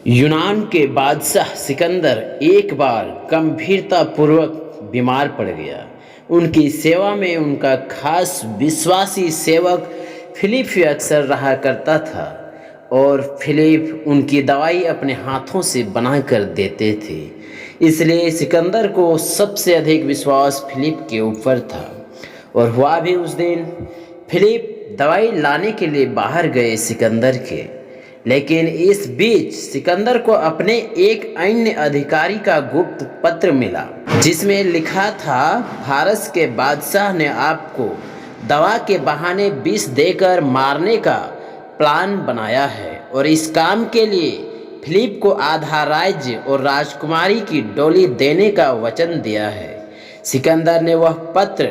यूनान के बादशाह सिकंदर एक बार गंभीरतापूर्वक बीमार पड़ गया। उनकी सेवा में उनका खास विश्वासी सेवक फिलिप अक्सर रहा करता था और फिलिप उनकी दवाई अपने हाथों से बना कर देते थे। इसलिए सिकंदर को सबसे अधिक विश्वास फिलिप के ऊपर था। और हुआ भी उस दिन फिलिप दवाई लाने के लिए बाहर गए सिकंदर के। लेकिन इस बीच सिकंदर को अपने एक अन्य अधिकारी का गुप्त पत्र मिला, जिसमें लिखा था फारस के बादशाह ने आपको दवा के बहाने विष देकर मारने का प्लान बनाया है और इस काम के लिए फिलिप को आधा राज्य और राजकुमारी की डोली देने का वचन दिया है। सिकंदर ने वह पत्र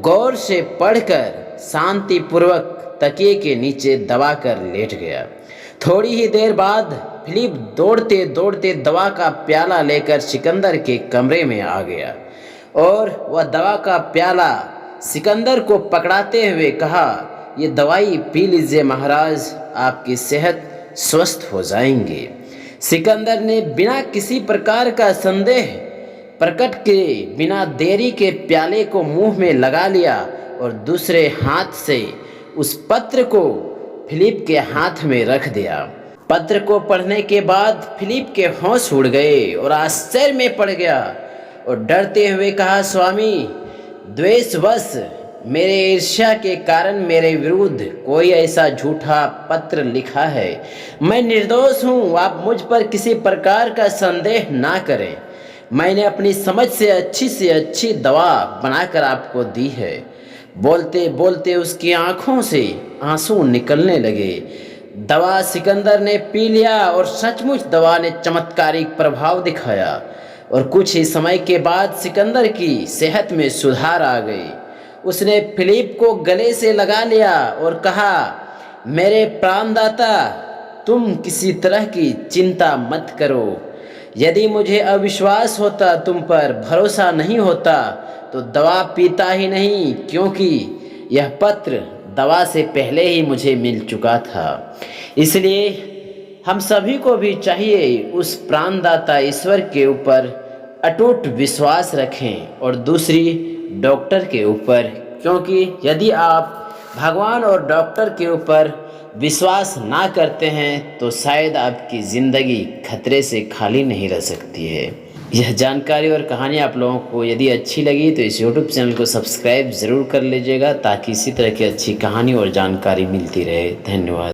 गौर से पढ़कर शांतिपूर्वक तकिए के नीचे दबाकर लेट गया। थोड़ी ही देर बाद फिलिप दौड़ते दौड़ते दवा का प्याला लेकर सिकंदर के कमरे में आ गया और वह दवा का प्याला सिकंदर को पकड़ाते हुए कहा, ये दवाई पी लीजिए महाराज, आपकी सेहत स्वस्थ हो जाएंगे। सिकंदर ने बिना किसी प्रकार का संदेह प्रकट के बिना देरी के प्याले को मुंह में लगा लिया और दूसरे हाथ से उस पत्र को फिलिप के हाथ में रख दिया। पत्र को पढ़ने के बाद फिलिप के होश उड़ गए और आश्चर्य में पड़ गया और डरते हुए कहा, स्वामी, द्वेषवश मेरे ईर्ष्या के कारण मेरे विरुद्ध कोई ऐसा झूठा पत्र लिखा है। मैं निर्दोष हूँ, आप मुझ पर किसी प्रकार का संदेह ना करें। मैंने अपनी समझ से अच्छी दवा बनाकर आपको दी है। बोलते बोलते उसकी आंखों से आंसू निकलने लगे। दवा सिकंदर ने पी लिया और सचमुच दवा ने चमत्कारिक प्रभाव दिखाया और कुछ ही समय के बाद सिकंदर की सेहत में सुधार आ गई। उसने फिलिप को गले से लगा लिया और कहा, मेरे प्राणदाता, तुम किसी तरह की चिंता मत करो। यदि मुझे अविश्वास होता, तुम पर भरोसा नहीं होता, तो दवा पीता ही नहीं, क्योंकि यह पत्र दवा से पहले ही मुझे मिल चुका था। इसलिए हम सभी को भी चाहिए उस प्राणदाता ईश्वर के ऊपर अटूट विश्वास रखें और दूसरी डॉक्टर के ऊपर, क्योंकि यदि आप भगवान और डॉक्टर के ऊपर विश्वास ना करते हैं तो शायद आपकी ज़िंदगी खतरे से खाली नहीं रह सकती है। यह जानकारी और कहानी आप लोगों को यदि अच्छी लगी तो इस YouTube चैनल को सब्सक्राइब ज़रूर कर लीजिएगा, ताकि इसी तरह की अच्छी कहानी और जानकारी मिलती रहे। धन्यवाद।